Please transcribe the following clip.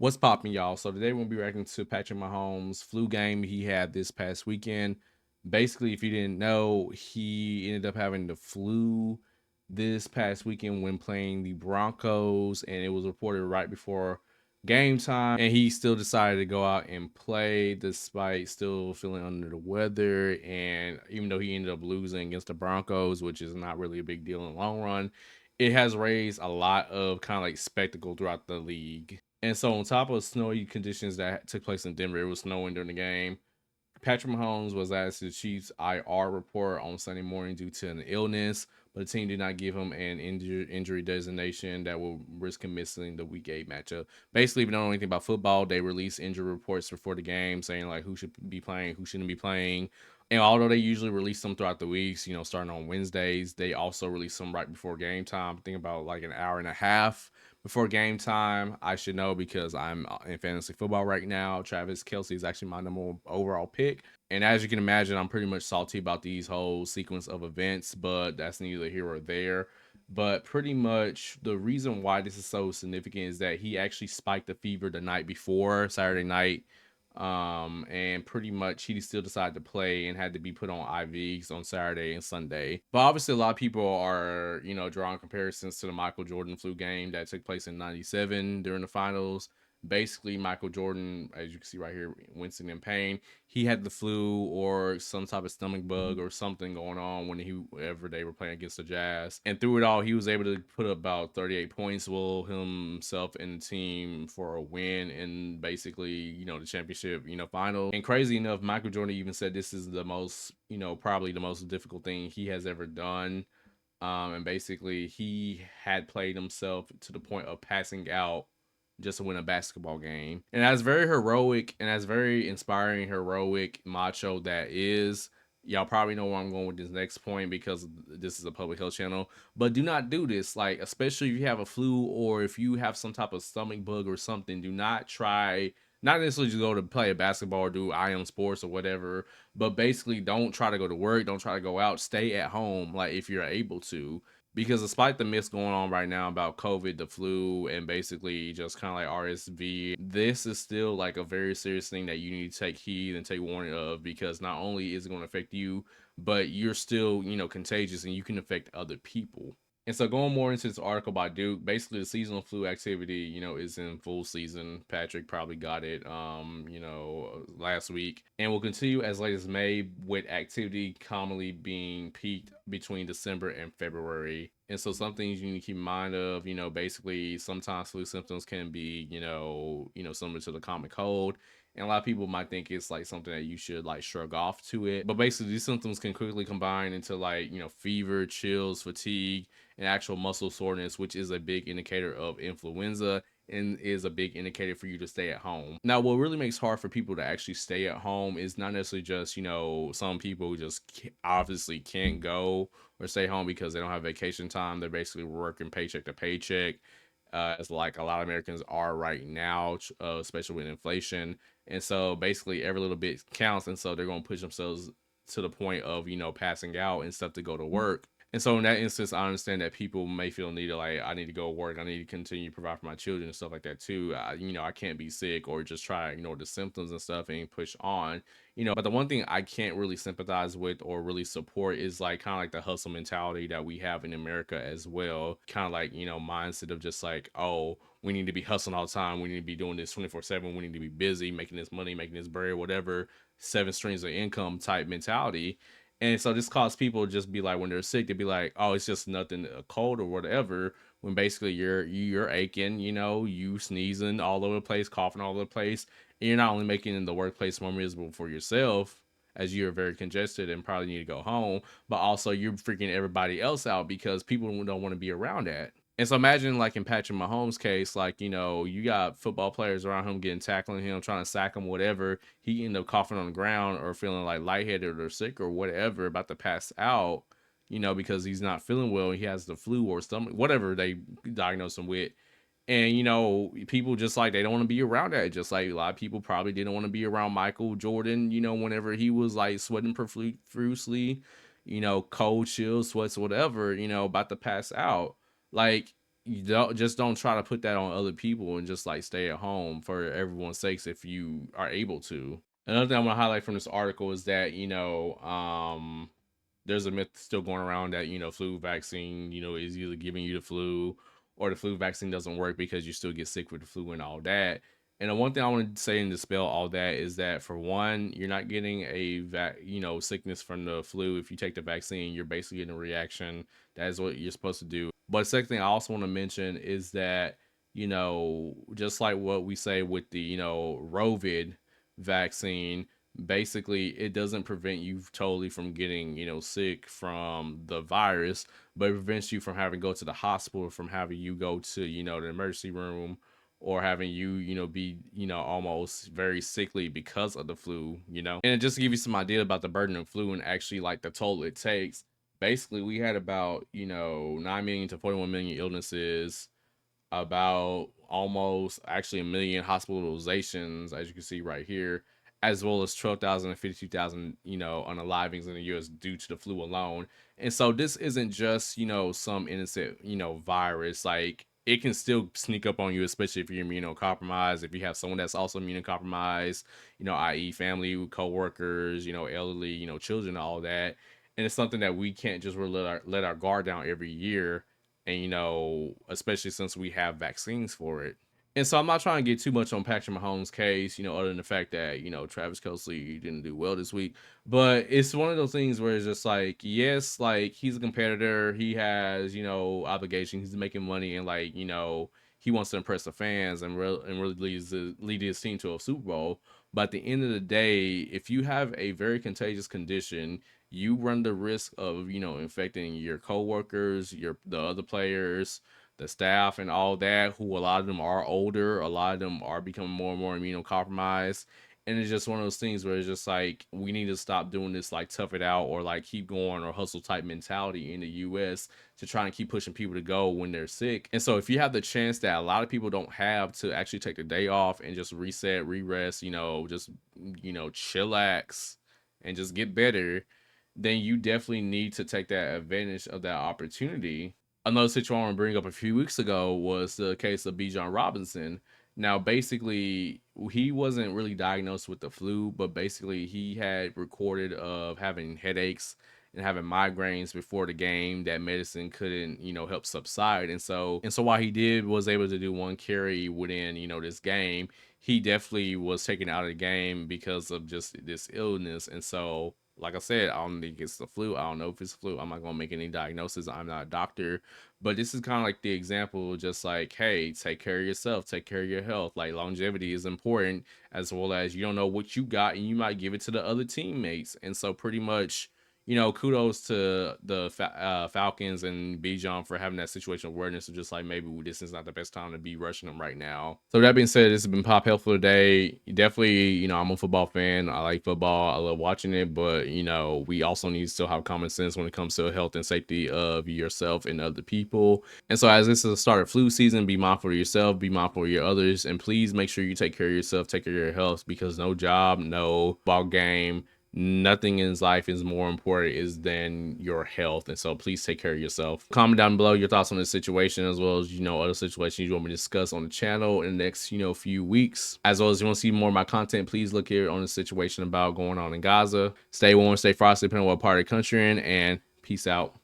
What's popping, y'all? So today we'll be reacting to Patrick Mahomes' flu game he had this past weekend. Basically, if you didn't know, he ended up having the flu this past weekend when playing the Broncos, and it was reported right before game time. And he still decided to go out and play despite still feeling under the weather. And even though he ended up losing against the Broncos, which is not really a big deal in the long run, it has raised a lot of kind of like spectacle throughout the league. And so, on top of snowy conditions that took place in Denver, it was snowing during the game. Patrick Mahomes was added to the Chiefs IR report on Sunday morning due to an illness, but the team did not give him an injury designation that will risk him missing the Week 8 matchup. Basically, if you don't know anything about football, they release injury reports before the game saying like who should be playing, who shouldn't be playing. And although they usually release them throughout the weeks, starting on Wednesdays, they also release them right before game time. Think about like an hour and a half before game time. I should know because I'm in fantasy football right now. Travis Kelce is actually my number one overall pick. And as you can imagine, I'm pretty much salty about these whole sequence of events, but that's neither here or there. But pretty much the reason why this is so significant is that he actually spiked the fever the night before, Saturday night. And pretty much he still decided to play and had to be put on IVs on Saturday and Sunday. But obviously a lot of people are, drawing comparisons to the Michael Jordan flu game that took place in 97 during the finals. Basically, Michael Jordan, as you can see right here, wincing in pain. He had the flu or some type of stomach bug or something going on whenever they were playing against the Jazz. And through it all, he was able to put up about 38 points, will himself and the team for a win in basically, the championship, final. And crazy enough, Michael Jordan even said this is the most, probably the most difficult thing he has ever done. And basically, he had played himself to the point of passing out just to win a basketball game. And that's very heroic and that's very inspiring, heroic, macho that is. Y'all probably know where I'm going with this next point because this is a public health channel. But do not do this. Like, especially if you have a flu or if you have some type of stomach bug or something, do not try, not necessarily just go to play a basketball or do IM sports or whatever, but basically don't try to go to work, don't try to go out, stay at home, like if you're able to, because despite the myths going on right now about COVID, the flu, and basically just kind of like RSV, this is still like a very serious thing that you need to take heed and take warning of, because not only is it going to affect you, but you're still, contagious and you can affect other people. And so going more into this article by Duke, basically the seasonal flu activity, is in full season. Patrick probably got it, last week, and will continue as late as May, with activity commonly being peaked between December and February. And so some things you need to keep in mind of, basically sometimes flu symptoms can be, similar to the common cold. And a lot of people might think it's like something that you should like shrug off to it. But basically these symptoms can quickly combine into like, fever, chills, fatigue, and actual muscle soreness, which is a big indicator of influenza and is a big indicator for you to stay at home. Now, what really makes hard for people to actually stay at home is not necessarily just, some people just obviously can't go or stay home because they don't have vacation time. They're basically working paycheck to paycheck, as like a lot of Americans are right now, especially with inflation. And so basically every little bit counts. And so they're going to push themselves to the point of, passing out and stuff to go to work. And so in that instance, I understand that people may feel need to like, I need to go work. I need to continue to provide for my children and stuff like that too. I can't be sick or just try to ignore the symptoms and stuff and push on. But the one thing I can't really sympathize with or really support is like kind of like the hustle mentality that we have in America as well. Kind of like, mindset of just like, oh, we need to be hustling all the time. We need to be doing this 24/7. We need to be busy, making this money, making this bread, whatever, seven streams of income type mentality. And so this caused people to just be like, when they're sick, to be like, oh, it's just nothing, a cold or whatever. When basically you're aching, you sneezing all over the place, coughing all over the place, and you're not only making the workplace more miserable for yourself, as you're very congested and probably need to go home, but also you're freaking everybody else out because people don't want to be around that. And so imagine like in Patrick Mahomes' case, like, you got football players around him getting tackling him, trying to sack him, whatever. He ended up coughing on the ground or feeling like lightheaded or sick or whatever, about to pass out, because he's not feeling well. He has the flu or stomach, whatever they diagnose him with. And people just like they don't want to be around that. Just like a lot of people probably didn't want to be around Michael Jordan, whenever he was like sweating profusely, cold chills, sweats, whatever, about to pass out. Like, you don't try to put that on other people, and just like stay at home for everyone's sakes if you are able to. Another thing I want to highlight from this article is that there's a myth still going around that flu vaccine is either giving you the flu or the flu vaccine doesn't work because you still get sick with the flu and all that. And the one thing I want to say and dispel all that is that, for one, you're not getting a sickness from the flu. If you take the vaccine, you're basically getting a reaction. That is what you're supposed to do. But the second thing I also want to mention is that just like what we say with the Rovid vaccine, basically it doesn't prevent you totally from getting sick from the virus, but it prevents you from having to go to the hospital, from having you go to the emergency room, or having you be almost very sickly because of the flu. And just to give you some idea about the burden of flu and actually like the toll it takes, basically we had about 9 million to 41 million illnesses, about almost actually a million hospitalizations, as you can see right here, as well as 12,000 and 52,000, unalivings in the US due to the flu alone. And so this isn't just, some innocent, virus. Like, it can still sneak up on you, especially if you're immunocompromised, if you have someone that's also immunocompromised, i.e., family, coworkers, elderly, children, all that. And it's something that we can't just really let our guard down every year, and especially since we have vaccines for it. And so I'm not trying to get too much on Patrick Mahomes' case, other than the fact that Travis Kelsey didn't do well this week. But it's one of those things where it's just like, yes, like, he's a competitor, he has obligations, he's making money, and like he wants to impress the fans and really lead his team to a Super Bowl. But at the end of the day, if you have a very contagious condition, you run the risk of infecting your coworkers, the other players, the staff, and all that, who a lot of them are older, a lot of them are becoming more and more immunocompromised. And it's just one of those things where it's just like, we need to stop doing this like tough it out or like keep going or hustle type mentality in the US to try and keep pushing people to go when they're sick. And so if you have the chance that a lot of people don't have, to actually take the day off and just reset, re-rest, just chillax and just get better, then you definitely need to take that advantage of that opportunity. Another situation I want to bring up a few weeks ago was the case of Bijan Robinson. Now, basically, he wasn't really diagnosed with the flu, but basically he had recorded of having headaches and having migraines before the game that medicine couldn't, help subside. And so while he was able to do one carry within, this game, he definitely was taken out of the game because of just this illness. And so, like I said, I don't think it's the flu. I don't know if it's flu. I'm not gonna make any diagnosis. I'm not a doctor, but this is kind of like the example, just like, hey, take care of yourself, take care of your health. Like, longevity is important, as well as you don't know what you got, and you might give it to the other teammates. And so, pretty much, kudos to the Falcons and Bijan for having that situational awareness of just like, maybe this is not the best time to be rushing them right now. So that being said, this has been Pop Health for today. Definitely, I'm a football fan. I like football. I love watching it, but we also need to still have common sense when it comes to health and safety of yourself and other people. And so, as this is the start of flu season, be mindful of yourself, be mindful of your others, and please make sure you take care of yourself, take care of your health, because no job, no ball game, nothing in life is more important than your health. And so please take care of yourself. Comment down below your thoughts on this situation, as well as other situations you want me to discuss on the channel in the next few weeks. As well as, you want to see more of my content, please look here on the situation about going on in Gaza. Stay warm, stay frosty, depending on what part of the country you're in, and peace out.